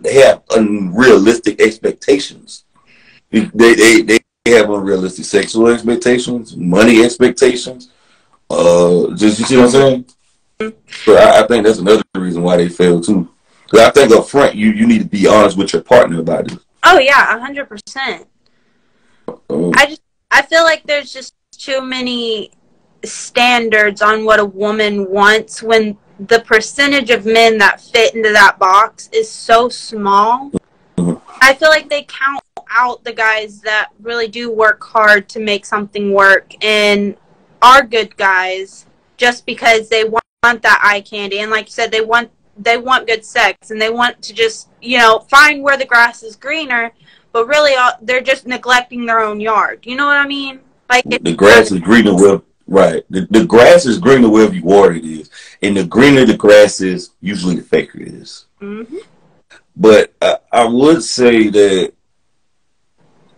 they have unrealistic expectations. They have unrealistic sexual expectations, money expectations. Just, you see what I'm saying? So I think that's another reason why they fail too. Because I think up front, you need to be honest with your partner about it. Oh yeah, 100%. I feel like there's just too many standards on what a woman wants when the percentage of men that fit into that box is so small. I feel like they count out the guys that really do work hard to make something work and are good guys just because they want that eye candy. And like you said, they want good sex and they want to just, find where the grass is greener, but really they're just neglecting their own yard. You know what I mean? Like the grass is greener where, right. The grass is greener wherever you water it is. And the greener the grass is, usually the faker it is. Mm-hmm. But I would say that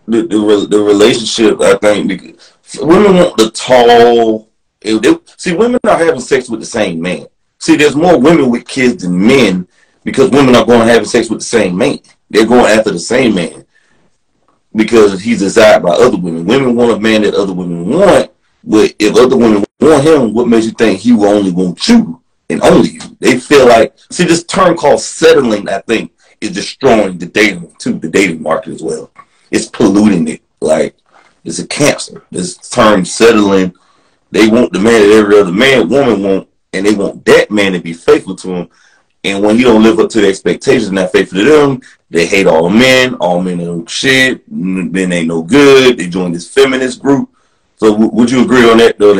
the relationship, I think, because women want the tall. See, women are having sex with the same man. See, there's more women with kids than men because women are going having sex with the same man. They're going after the same man because he's desired by other women. Women want a man that other women want, but if other women want him, what makes you think he will only want you and only you? They feel like, see, this term called settling, I think, is destroying the dating market as well. It's polluting it. Like, it's a cancer. This term settling, they want the man that every other woman want, and they want that man to be faithful to them. And when he don't live up to the expectations, not faithful to them, they hate all men. All men are shit. Men ain't no good. They join this feminist group. So would you agree on that, though,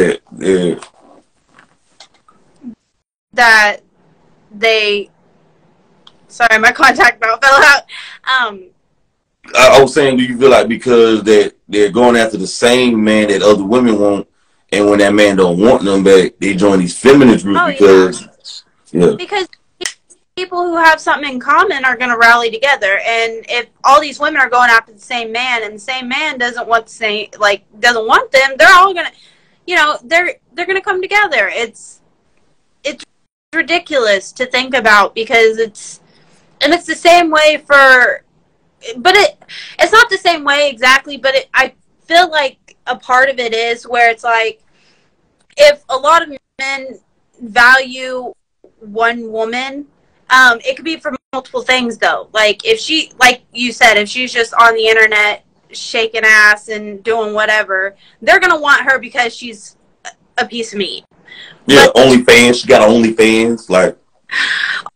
that they... Sorry, my contact belt fell out. I was saying, do you feel like because they're going after the same man that other women want, and when that man don't want them back, they join these feminist groups because people who have something in common are going to rally together. And if all these women are going after the same man, and the same man doesn't want them, they're all going to, they're going to come together. It's ridiculous to think about because it's the same way but it's not the same way exactly, but I feel like a part of it is where it's like, if a lot of men value one woman, it could be for multiple things though. Like if she, like you said, if she's just on the internet shaking ass and doing whatever, they're going to want her because she's a piece of meat. Yeah, OnlyFans. She got OnlyFans. Like,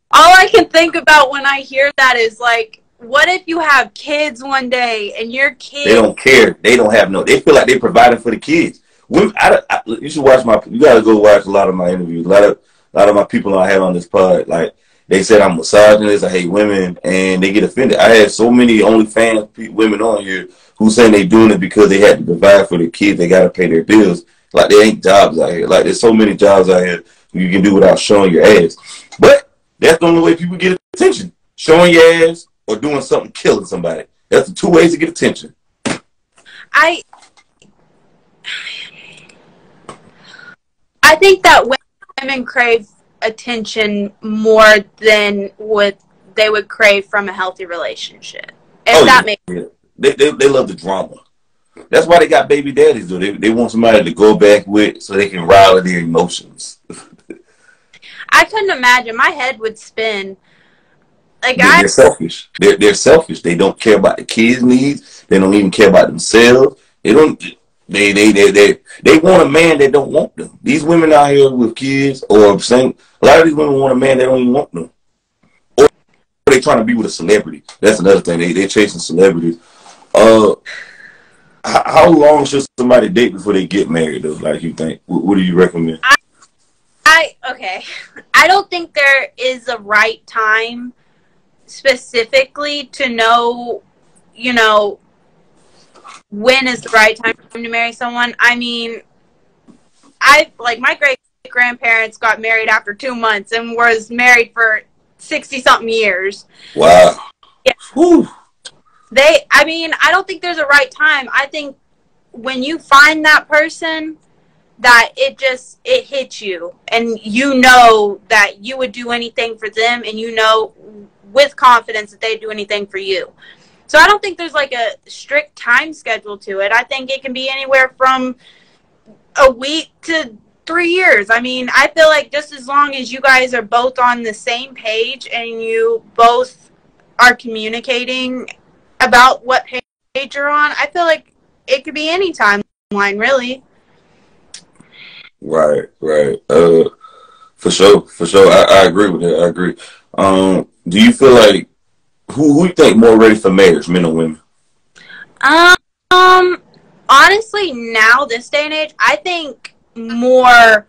all I can think about when I hear that is like, what if you have kids one day and your kids... They don't care. They don't have no... They feel like they're providing for the kids. You should watch you got to go watch a lot of my interviews. A lot of my people I had on this pod, like, they said I'm misogynist, I hate women, and they get offended. I had so many OnlyFans women on here who saying they doing it because they had to provide for their kids. They got to pay their bills. Like, there ain't jobs out here. Like, there's so many jobs out here you can do without showing your ass. But that's the only way people get attention. Showing your ass or doing something, killing somebody. That's the two ways to get attention. I think that women crave attention more than what they would crave from a healthy relationship. Makes sense. They love the drama. That's why they got baby daddies, though. They want somebody to go back with so they can rile their emotions. I couldn't imagine. My head would spin. Like they're selfish. They're selfish. They don't care about the kids' needs. They don't even care about themselves. They don't. They want a man that don't want them. These women out here with kids, or saying a lot of these women want a man that don't even want them, or they trying to be with a celebrity. That's another thing. They chasing celebrities. How long should somebody date before they get married, though? Like, you think? What do you recommend? Okay. I don't think there is a right time specifically to know, when is the right time to marry someone. I mean, my great-grandparents got married after 2 months and was married for 60-something years. Wow. Yeah. Whew. I don't think there's a right time. I think when you find that person that it hits you and you know that you would do anything for them and you know with confidence that they'd do anything for you. So I don't think there's like a strict time schedule to it. I think it can be anywhere from a week to 3 years. I mean, I feel like just as long as you guys are both on the same page and you both are communicating about what page you're on, I feel like it could be any timeline, really. Right. For sure. I agree with that. I agree. Do you feel like who you think more ready for marriage, men or women? Honestly, now this day and age, I think more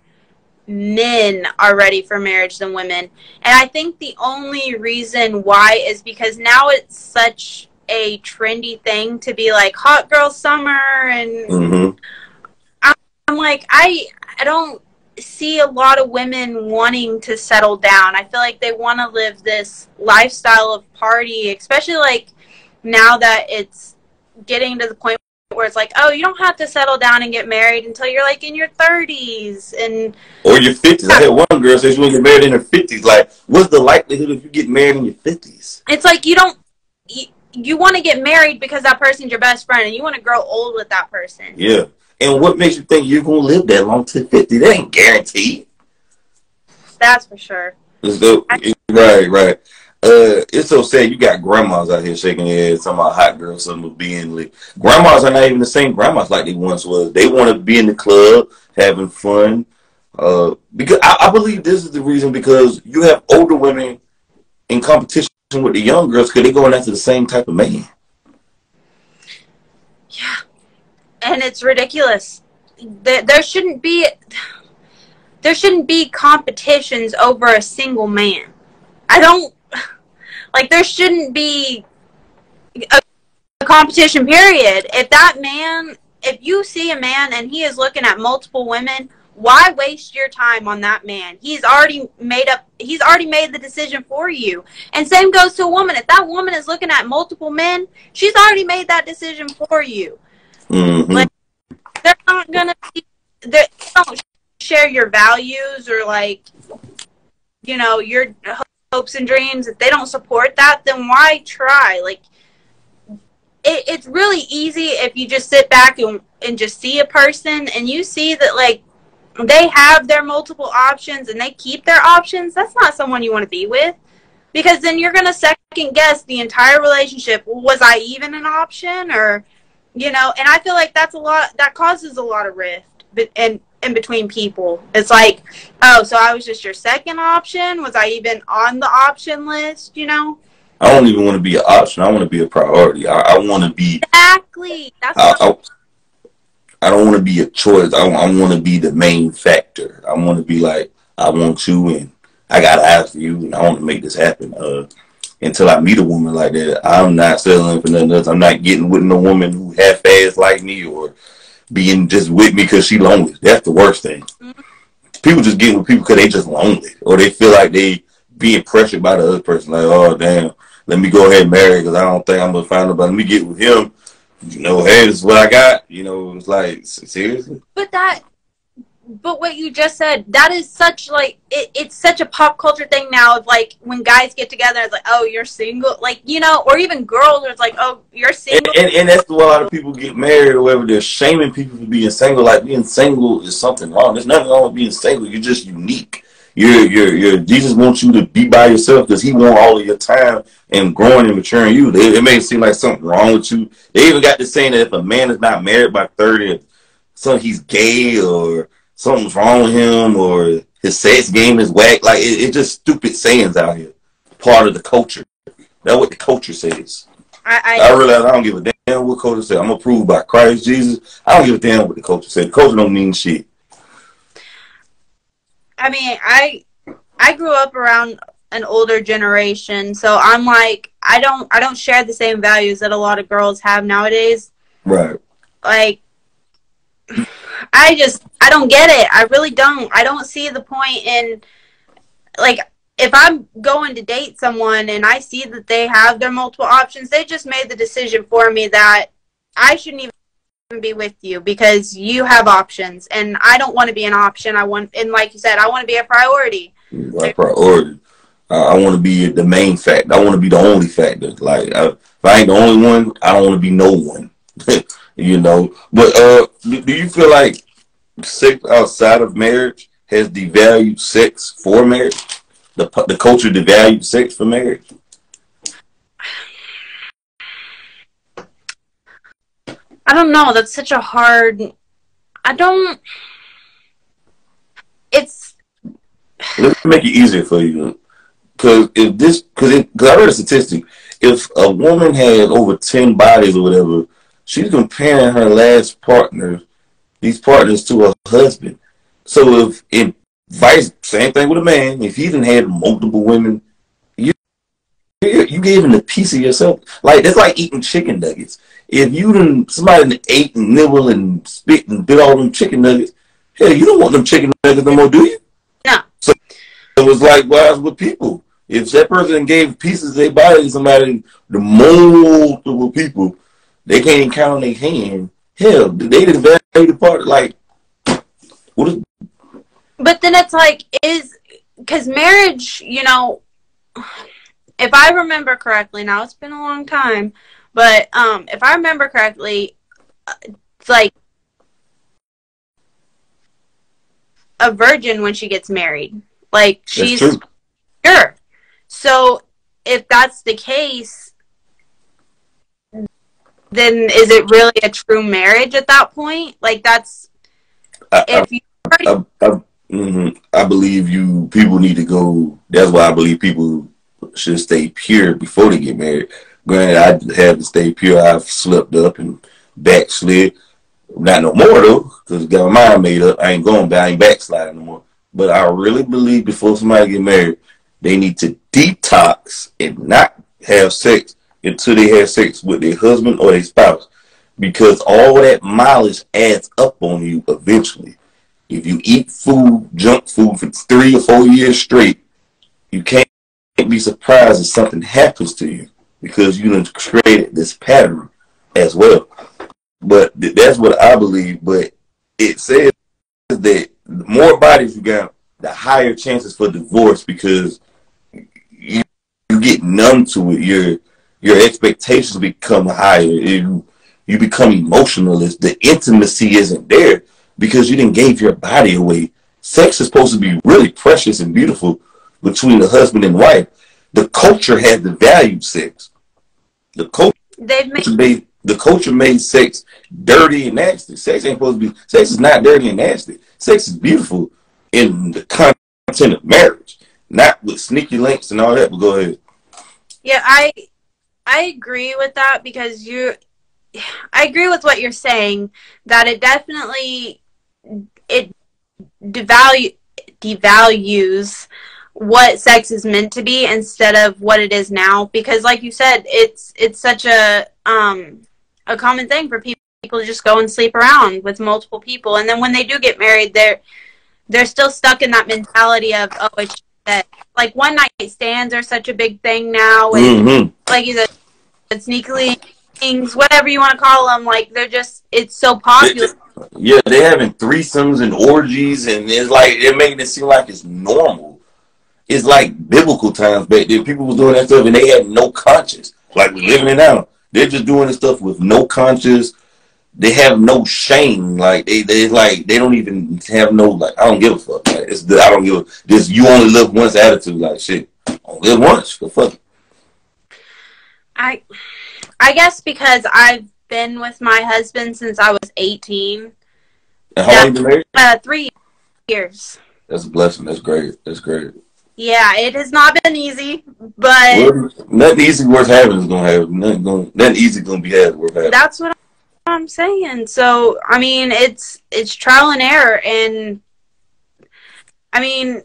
men are ready for marriage than women. And I think the only reason why is because now it's such a trendy thing to be like hot girl summer, and I'm like, I don't see a lot of women wanting to settle down. I feel like they want to live this lifestyle of party, especially like now that it's getting to the point where it's like, oh, you don't have to settle down and get married until you're like in your 30s or your 50s. I had one girl say she want to get married in her 50s. Like, what's the likelihood of you getting married in your 50s? It's like you want to get married because that person's your best friend and you want to grow old with that person. Yeah. And what makes you think you're going to live that long to 50? That ain't guaranteed. That's for sure. So, right. It's so sad. You got grandmas out here shaking their heads, talking about hot girls, something with being lit. Grandmas are not even the same grandmas like they once was. They want to be in the club, having fun. Because I believe this is the reason, because you have older women in competition with the young girls because they're going after the same type of man. Yeah. And it's ridiculous. There shouldn't be competitions over a single man. There shouldn't be a competition, period. If you see a man and he is looking at multiple women, why waste your time on that man? He's already made the decision for you. And same goes to a woman. If that woman is looking at multiple men, she's already made that decision for you. Like, they're not gonna they don't share your values or your hopes and dreams. If they don't support that, then why try? Like, it's really easy if you just sit back and just see a person and you see that they have their multiple options and they keep their options. That's not someone you want to be with, because then you're gonna second guess the entire relationship. Was I even an option? Or and I feel like that causes a lot of rift in between people. It's like, oh, so I was just your second option? Was I even on the option list? I don't even want to be an option. I want to be a priority. I want to be... Exactly. I don't want to be a choice. I want to be the main factor. I want to be like, I want you and I got eyes for you and I want to make this happen. Until I meet a woman like that, I'm not settling for nothing else. I'm not getting with no woman who half-assed like me or being just with me because she lonely. That's the worst thing. People just getting with people because they just lonely, or they feel like they being pressured by the other person. Like, oh, damn, let me go ahead and marry because I don't think I'm going to find nobody. Let me get with him. Hey, this is what I got. It's like, seriously? But what you just said, that is such it's such a pop culture thing now of when guys get together, it's like, oh, you're single, or even girls, it's like, oh, you're single. And that's why a lot of people get married or whatever. They're shaming people for being single. Like, being single is something wrong. There's nothing wrong with being single. You're just unique. Jesus wants you to be by yourself because he wants all of your time and growing and maturing you. It may seem like something wrong with you. They even got this saying that if a man is not married by 30, so he's gay or something's wrong with him or his sex game is whack. It's just stupid sayings out here. Part of the culture. That's what the culture says. I realize I don't give a damn what culture says. I'm approved by Christ Jesus. I don't give a damn what the culture says. The culture don't mean shit. I mean, I grew up around an older generation, so I'm like, I don't share the same values that a lot of girls have nowadays. Right. I don't get it. I really don't. I don't see the point in, if I'm going to date someone and I see that they have their multiple options, they just made the decision for me that I shouldn't even be with you because you have options and I don't want to be an option. And like you said, I want to be a priority. A priority. I want to be the main factor. I want to be the only factor. Like, if I ain't the only one, I don't want to be no one. You know. But do you feel like sex outside of marriage has devalued sex for marriage? The culture devalued sex for marriage? I don't know. That's such a hard. It's. Let me make it easier for you. Because I read a statistic. If a woman had over 10 bodies or whatever, she's comparing her last these partners to her husband. So same thing with a man. If he didn't have multiple women, you gave him a piece of yourself. Like, it's like eating chicken nuggets. If somebody ate and nibble and spit and bit all them chicken nuggets, hell, you don't want them chicken nuggets no more, do you? No. So it was likewise with people. If that person gave pieces of their body to somebody, the multiple people, they can't even count on their hand. Hell, they didn't value the part. Like, what is? But then it's like, because marriage, you know, if I remember correctly, now it's been a long time, but if I remember correctly, it's like a virgin when she gets married. Like, she's pure. So if that's the case, then is it really a true marriage at that point? Like, that's if you. I believe people need to go. That's why I believe people should stay pure before they get married. Granted, I had to stay pure. I've slipped up and backslid. Not no more though, because I got my mind made up. I ain't going back. I ain't backsliding no more. But I really believe before somebody get married, they need to detox and not have sex until they have sex with their husband or their spouse, because all that mileage adds up on you eventually. If you eat junk food for 3 or 4 years straight, you can't be surprised if something happens to you, because you done created this pattern as well. But that's what I believe. But it says that the more bodies you got, the higher chances for divorce, because you get numb to it. Your expectations become higher. You become emotionalist. The intimacy isn't there, because you didn't gave your body away. Sex is supposed to be really precious and beautiful between the husband and wife. The culture has devalued sex. The culture made sex dirty and nasty. Sex ain't supposed to be. Sex is not dirty and nasty. Sex is beautiful in the content of marriage, not with sneaky links and all that. But go ahead. Yeah, I agree with that, because I agree with what you're saying, that it definitely devalues what sex is meant to be instead of what it is now, because like you said, it's such a common thing for people to just go and sleep around with multiple people, and then when they do get married, they're still stuck in that mentality of, oh, it's that, like, one night stands are such a big thing now, and like you said, sneakily things, whatever you want to call them, like, it's so popular. Yeah, they're having threesomes and orgies, and it's like, they're making it seem like it's normal. It's like biblical times back then. People was doing that stuff and they had no conscience. Like, we're living it now. They're just doing this stuff with no conscience. They have no shame. Like, they don't even have no, like, I don't give a fuck. Like, I don't give a, this you only live once attitude. Like, shit, I only live once. The fuck. I guess because I've been with my husband since I was 18. And how long you been married? 3 years. That's a blessing. That's great. That's great. Yeah, it has not been easy, but well, nothing easy worth having is gonna have. Nothing easy gonna be had worth having. That's what I'm saying. So I mean, it's trial and error, and I mean,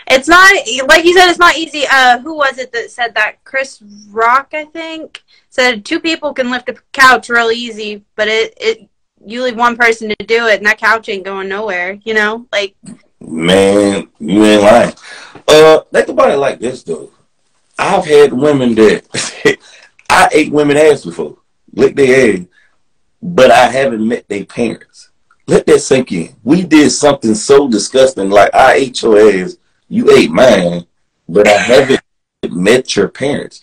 it's not, like you said, it's not easy. Who was it that said that? Chris Rock, I think, said 2 people can lift a couch real easy, but you leave one person to do it, and that couch ain't going nowhere. You know, like. Man, you ain't lying. Think about it like this though. I've had women that I ate women ass before, licked their ass, but I haven't met their parents. Let that sink in. We did something so disgusting, like I ate your ass You ate mine, but I haven't met your parents.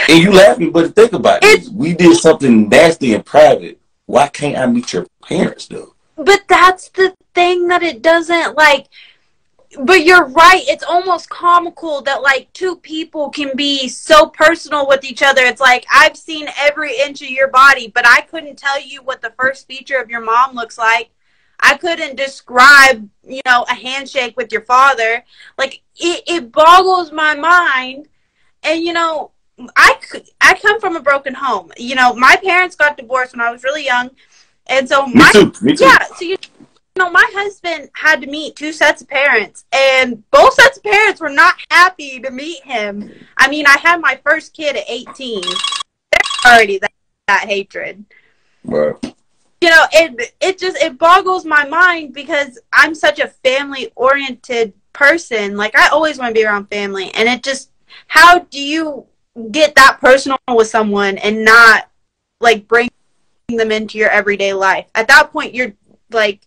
And you laughing, but think about it. We did something nasty in private. Why can't I meet your parents, though? But that's the thing that it doesn't, like, but you're right. It's almost comical that, like, two people can be so personal with each other. It's like, I've seen every inch of your body, but I couldn't tell you what the first feature of your mom looks like. I couldn't describe, you know, a handshake with your father. Like, it boggles my mind. And, you know, I come from a broken home. You know, my parents got divorced when I was really young. And so Me too. Yeah, so you know, my husband had to meet two sets of parents, and both sets of parents were not happy to meet him. I mean, I had my first kid at 18. There's already that hatred. Right. You know, it boggles my mind because I'm such a family-oriented person. Like, I always want to be around family, and it just, how do you get that personal with someone and not, like, bring them into your everyday life? At that point, you're, like,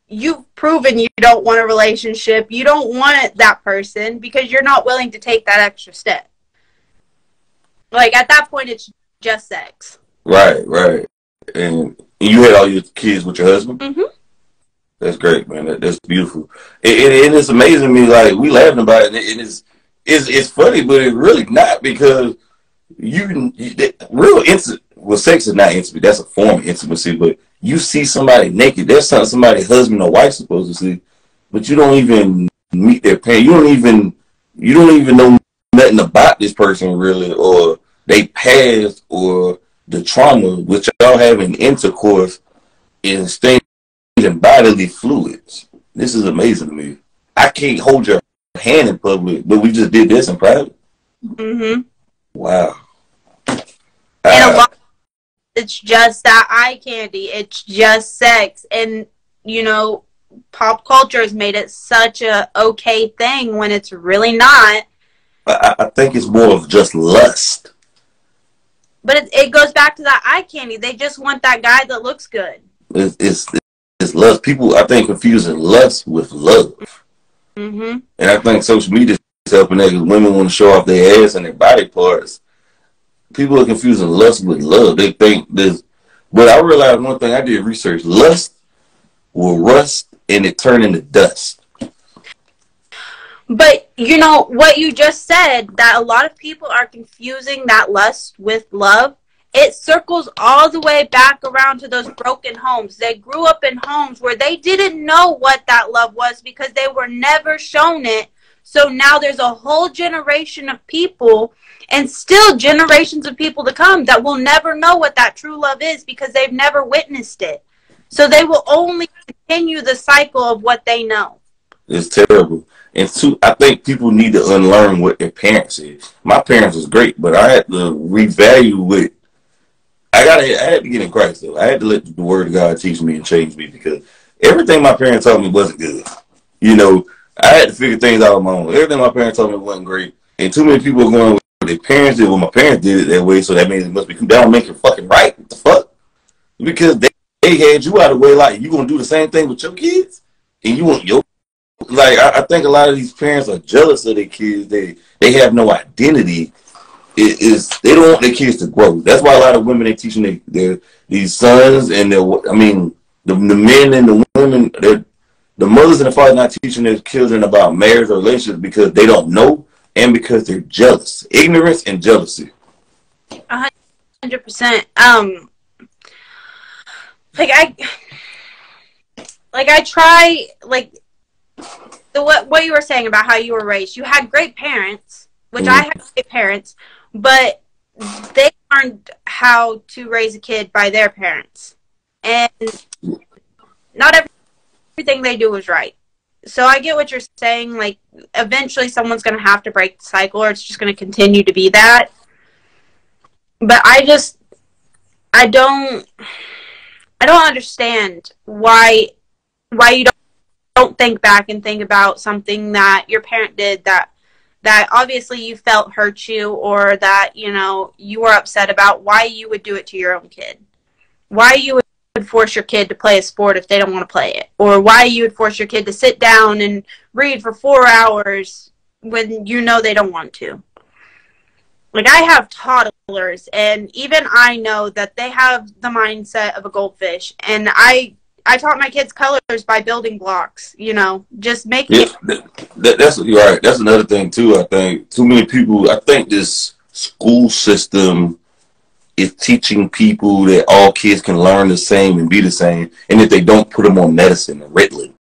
you've proven you don't want a relationship. You don't want that person because you're not willing to take that extra step. Like, at that point, it's just sex. Right, right. And you had all your kids with your husband? Mm-hmm. That's great, man. That's beautiful. And it's amazing to me, like, we laughing about it, and it's funny, but it's really not, because real intimate, well, sex is not intimate. That's a form of intimacy, but you see somebody naked, that's something somebody's husband or wife supposed to see, but you don't even meet their parents. You don't even know nothing about this person, really, or they past, or the trauma which y'all have in intercourse is staying in bodily fluids. This is amazing to me. I can't hold your hand in public, but we just did this in private. Mm-hmm. Wow. And a lot, it's just that eye candy. It's just sex. And, you know, pop culture has made it such a okay thing when it's really not. I think it's more of just lust. But it goes back to that eye candy. They just want that guy that looks good. It's lust. People, I think, confusing lust with love. Mm-hmm. And I think social media is helping that, because women want to show off their ass and their body parts. People are confusing lust with love. They think this. But I realized one thing. I did research. Lust will rust and it turn into dust. But, you know, what you just said, that a lot of people are confusing that lust with love, it circles all the way back around to those broken homes. They grew up in homes where they didn't know what that love was because they were never shown it. So now there's a whole generation of people, and still generations of people to come, that will never know what that true love is because they've never witnessed it. So they will only continue the cycle of what they know. It's terrible. And two, I think people need to unlearn what their parents is. My parents was great, but I had to revalue it. I had to get in Christ, though. I had to let the Word of God teach me and change me, because everything my parents told me wasn't good. You know, I had to figure things out on my own. Everything my parents told me wasn't great. And too many people are going with their parents did. Well, my parents did it that way, so that means it must be, that don't make it fucking right. What the fuck? Because they had you out of the way, like, you going to do the same thing with your kids? And you want your... Like, I think a lot of these parents are jealous of their kids. They have no identity. They don't want their kids to grow. That's why a lot of women, they teaching these sons and the men and the women, the mothers and the fathers not teaching their children about marriage or relationships, because they don't know and because they're jealous. Ignorance and jealousy. 100%. I try, like, what you were saying about how you were raised. You had great parents, which I had great parents, but they learned how to raise a kid by their parents. And not everything they do is right. So I get what you're saying. Like, eventually someone's going to have to break the cycle, or it's just going to continue to be that. But I don't understand why you don't think back and think about something that your parent did that obviously you felt hurt you, or that, you know, you were upset about, why you would do it to your own kid. Why you would force your kid to play a sport if they don't want to play it, or why you would force your kid to sit down and read for 4 hours when you know they don't want to. Like, I have toddlers, and even I know that they have the mindset of a goldfish. And I taught my kids colors by building blocks, you know, just making that's you're right. That's another thing too. I think too many people. I think this school system is teaching people that all kids can learn the same and be the same, and if they don't, put them on medicine and Ritalin.